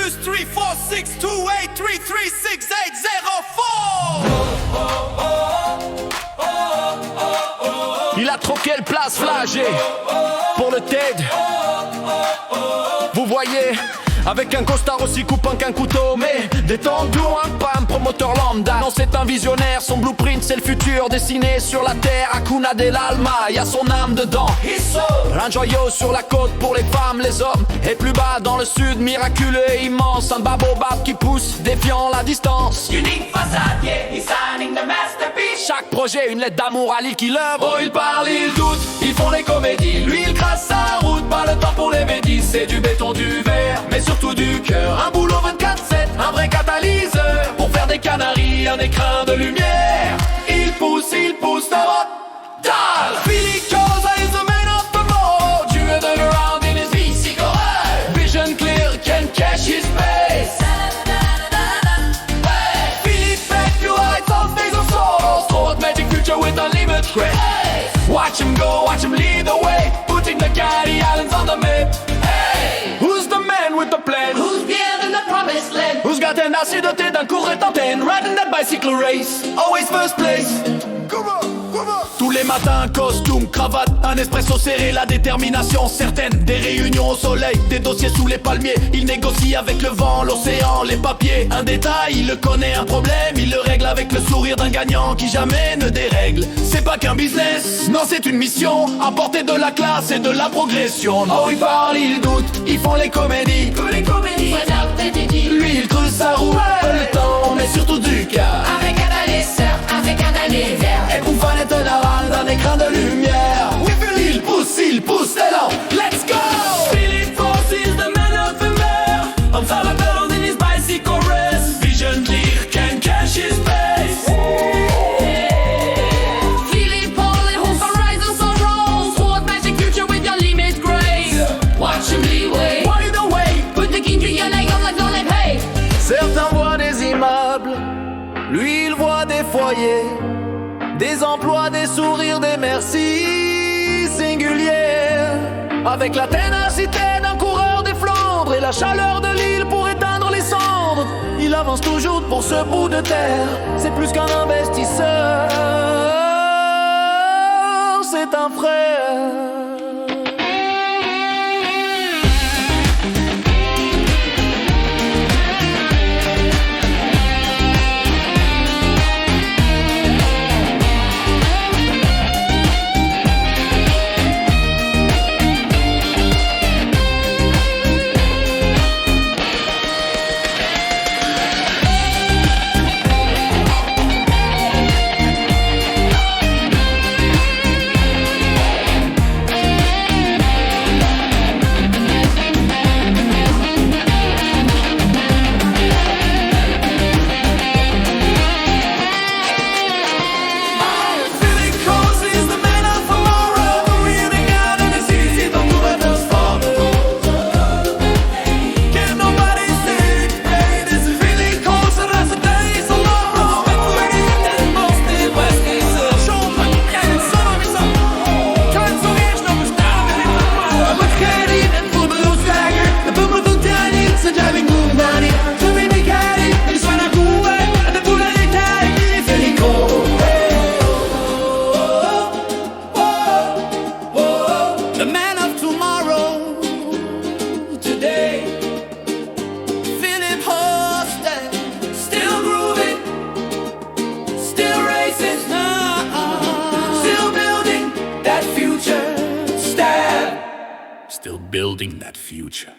plus 3, 4, 6, 2, 8, 3, 3, 6, 8, 0, 4. Il a troqué le place flagé pour le TED. Vous voyez, avec un costard aussi coupant qu'un couteau, mais détendu, pas un promoteur lambda. Non, c'est un visionnaire, son blueprint c'est le futur dessiné sur la terre. Hakuna de l'Alma, y a son âme dedans. Un joyau sur la côte pour les femmes, les hommes. Et plus bas dans le sud, miraculeux et immense, un babobab qui pousse, défiant la distance. Unique façade, yeah, he's signing the masterpiece. Chaque projet, une lettre d'amour à l'île qui l'œuvre. Oh, ils parlent, ils doutent, ils font les comédies. Lui, il trace sa route, pas le temps pour les médis. C'est du béton, du verre, mais surtout du cœur. Un boulot 24/7, un vrai catalyseur. Pour faire des canaries, un écrin de lumière. Il pousse the rock. Billy Cosa is the man of tomorrow. Driven around in his V6 Vision clear, can cash his space. Philippe fait pure lights of days of sorrow. Sport magic future with unlimited grace. Watch him go, watch him lead the way. Putting the Canary Islands on the map. Hey, who's the man with the plan? Who's building the promised land? Who's got an acidité d'un court antenne? Riding that bicycle race, always first place. Tous les matins, costume, cravate, un espresso serré, la détermination certaine. Des réunions au soleil, des dossiers sous les palmiers. Il négocie avec le vent, l'océan, les papiers. Un détail, il le connaît, un problème, il le règle avec le sourire d'un gagnant qui jamais ne dérègle. C'est pas qu'un business, non c'est une mission. Apporter de la classe et de la progression. Oh ils parlent, ils doutent, ils font les comédies. Lui il creuse sa roue, le temps mais surtout du cœur. Avec un alisseur, avec un anniversaire. Et pour fan étonnant d'un écran de lumière. Il pousse l'élan, let's go! Philippe Force is the man of the mer. Unfallible in his bicycle race. Vision clear, can cash his space. Philippe Paul et Hope Horizon so wrong. Sport magic future with your limit grace. Watch him leeway. Why the way? Put the king to your leg on like don't let pay. Certains voient des immeubles, lui il voit des foyers, des emplois, des sourires, des merci singuliers. Avec la ténacité d'un coureur des Flandres et la chaleur de l'île pour éteindre les cendres, il avance toujours pour ce bout de terre. C'est plus qu'un investisseur, c'est un frère. Still building that future.